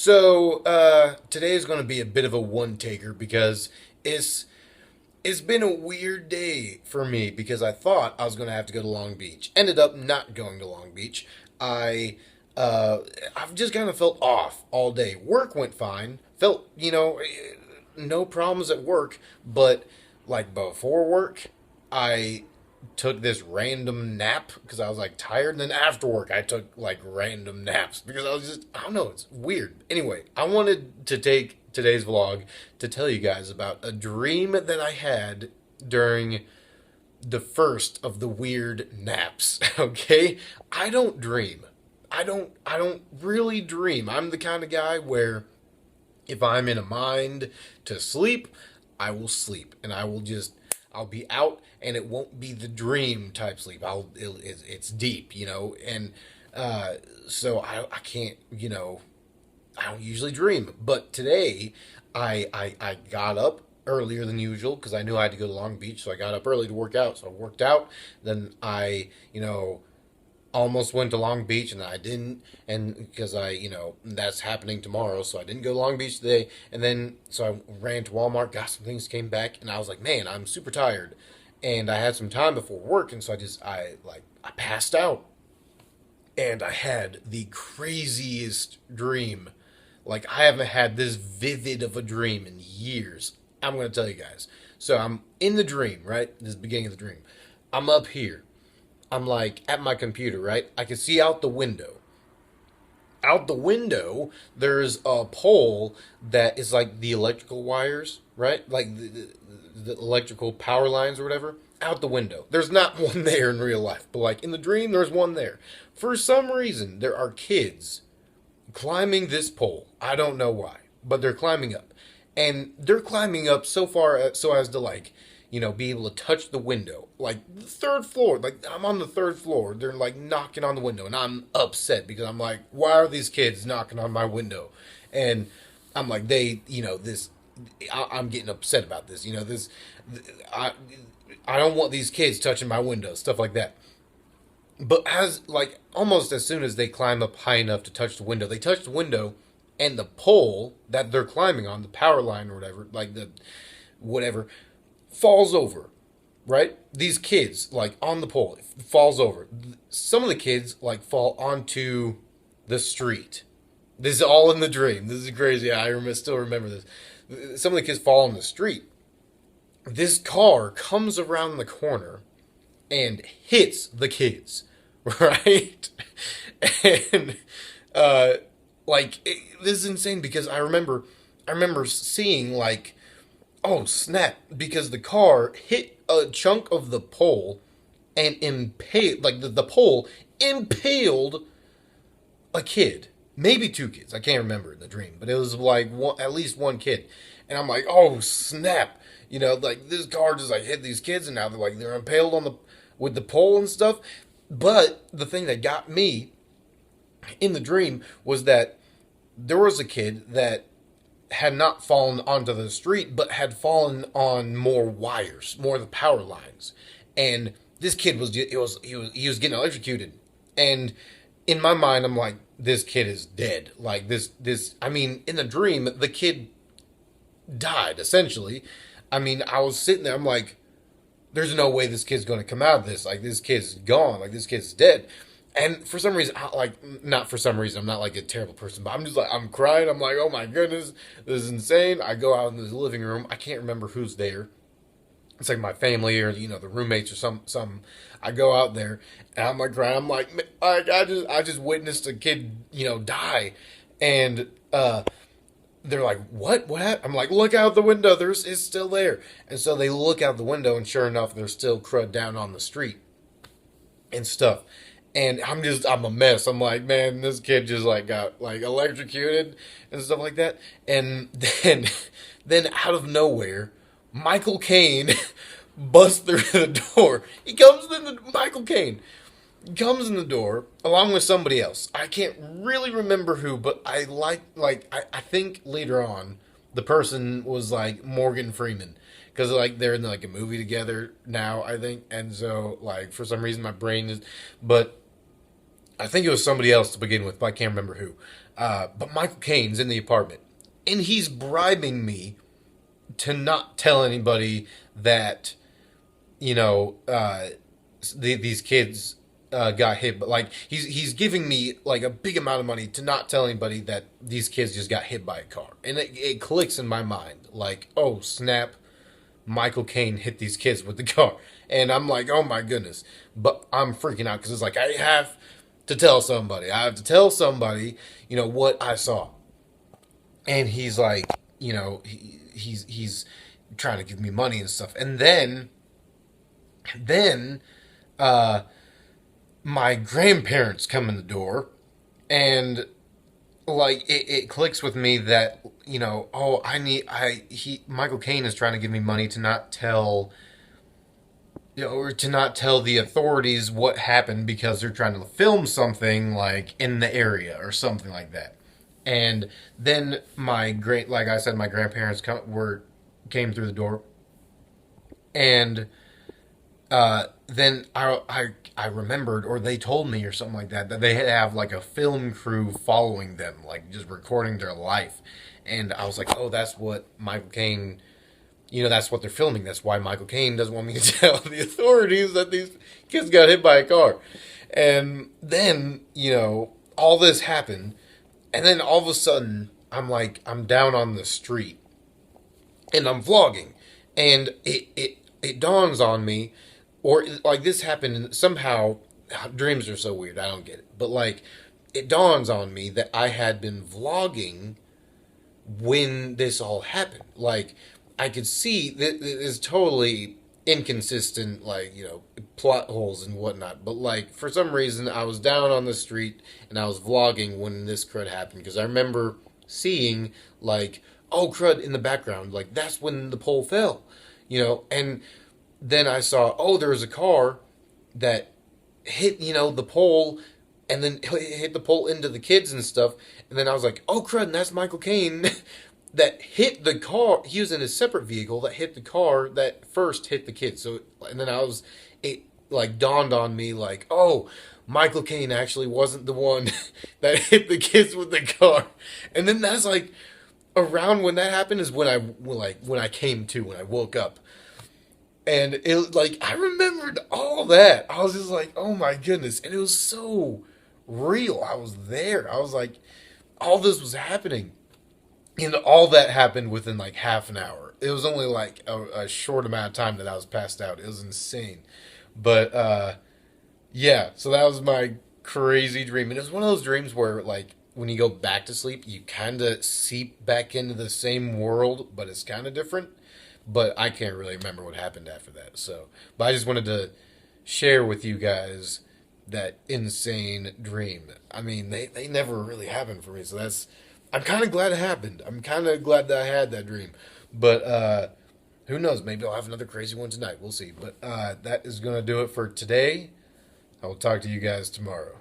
Today is going to be a bit of a one taker because it's it's been a weird day for me because I thought I was going to have to go to Long Beach. Ended up not going to Long Beach. I I've just kind of felt off all day. Work went fine. Felt, no problems at work, but like before work, I took this random nap because I was like tired. And then after work, I took like random naps because I was just, I don't know, it's weird. Anyway, I wanted to take today's vlog to tell you guys about a dream that I had during the first of the weird naps. Okay? I don't dream. I don't really dream. I'm the kind of guy where if I'm in a mind to sleep, I will sleep, and I'll be out, and it won't be the dream type sleep. It's deep, and so I can't, I don't usually dream. But today, I got up earlier than usual because I knew I had to go to Long Beach, so I got up early to work out. So I worked out, then I, almost went to Long Beach and I didn't, and because that's happening tomorrow, so I didn't go to Long Beach today. And then so I ran to Walmart, got some things, came back, and I was like, man, I'm super tired, and I had some time before work, and so I passed out, and I had the craziest dream. Like, I haven't had this vivid of a dream in years. I'm gonna tell you guys. So I'm in the dream, right? This is the beginning of the dream. I'm up here. I'm like at my computer, right? I can see out the window. Out the window, there's a pole that is like the electrical wires, right? Like the electrical power lines or whatever. Out the window. There's not one there in real life, but like in the dream, there's one there. For some reason, there are kids climbing this pole. I don't know why, but they're climbing up. And they're climbing up so far so as to like, be able to touch the window. Like the third floor. Like I'm on the third floor. They're like knocking on the window and I'm upset because I'm like, why are these kids knocking on my window? And I'm like, I'm getting upset about this. I I don't want these kids touching my window, stuff like that. But as like almost as soon as they climb up high enough to touch the window, they touch the window, and the pole that they're climbing on, the power line or whatever, like the whatever, falls over. Right? These kids like on the pole, it falls over. Some of the kids like fall onto the street. This is all in the dream. This is crazy. Still remember this. Some of the kids fall on the street. This car comes around the corner and hits the kids, right? And uh, this is insane because I remember seeing like, oh snap, because the car hit a chunk of the pole and impaled, like the pole impaled a kid, maybe two kids. I can't remember in the dream, but it was like at least one kid, and I'm like, oh snap, like this car just like hit these kids, and now they're impaled on the with the pole and stuff. But the thing that got me in the dream was that there was a kid that had not fallen onto the street, but had fallen on more wires, more of the power lines, and this kid was getting electrocuted, and in my mind, I'm like, this kid is dead. Like this. I mean, in the dream, the kid died essentially. I mean, I was sitting there. I'm like, there's no way this kid's going to come out of this. Like, this kid's gone. Like, this kid's dead. And for some reason, not for some reason, I'm not like a terrible person, but I'm just like, I'm crying. I'm like, oh my goodness, this is insane. I go out in the living room. I can't remember who's there. It's like my family or, the roommates or some. I go out there and I'm like crying. I'm like, I just witnessed a kid, die. And, they're like, what happened? I'm like, look out the window. It's still there. And so they look out the window, and sure enough, there's still crud down on the street and stuff. And I'm a mess. I'm like, man, this kid just like got like electrocuted and stuff like that. And then, then out of nowhere, Michael Caine busts through the door. Michael Caine comes in the door along with somebody else. I can't really remember who, but I think later on the person was like Morgan Freeman, because like they're in like a movie together now, I think, and so like for some reason my brain is, but I think it was somebody else to begin with, but I can't remember who. But Michael Caine's in the apartment, and he's bribing me to not tell anybody that you know these kids got hit. But like he's giving me like a big amount of money to not tell anybody that these kids just got hit by a car, and it clicks in my mind like, oh snap, Michael Caine hit these kids with the car. And I'm like, oh my goodness. But I'm freaking out because it's like, I have to tell somebody. I have to tell somebody, what I saw. And he's like, he's trying to give me money and stuff. And then, my grandparents come in the door, and like it clicks with me that Michael Caine is trying to give me money to not tell or to not tell the authorities what happened because they're trying to film something like in the area or something like that. And then like I said, my grandparents came through the door, and then I remembered, or they told me, or something like that they have like a film crew following them, like just recording their life. And I was like, oh, that's what Michael Caine, that's what they're filming. That's why Michael Caine doesn't want me to tell the authorities that these kids got hit by a car. And then, all this happened, and then all of a sudden, I'm down on the street, and I'm vlogging, and it dawns on me. Or, like, this happened, and somehow, dreams are so weird, I don't get it. But, like, it dawns on me that I had been vlogging when this all happened. Like, I could see that it is totally inconsistent, like, plot holes and whatnot. But, like, for some reason, I was down on the street, and I was vlogging when this crud happened. Because I remember seeing, like, oh, crud, in the background. Like, that's when the pole fell, and then I saw, oh, there was a car that hit, the pole, and then hit the pole into the kids and stuff. And then I was like, oh, crud, and that's Michael Caine that hit the car. He was in a separate vehicle that hit the car that first hit the kids. So, and then it like dawned on me, like, oh, Michael Caine actually wasn't the one that hit the kids with the car. And then that's like, around when that happened is when I came to, when I woke up. And it, like, I remembered all that. I was just like, oh my goodness. And it was so real. I was there. I was like, all this was happening. And all that happened within like half an hour. It was only like a short amount of time that I was passed out. It was insane. But, yeah. So that was my crazy dream. And it was one of those dreams where, like, when you go back to sleep, you kind of seep back into the same world, but it's kind of different. But I can't really remember what happened after that. So, but I just wanted to share with you guys that insane dream. I mean, they never really happened for me. So I'm kind of glad it happened. I'm kind of glad that I had that dream. But who knows? Maybe I'll have another crazy one tonight. We'll see. But that is going to do it for today. I will talk to you guys tomorrow.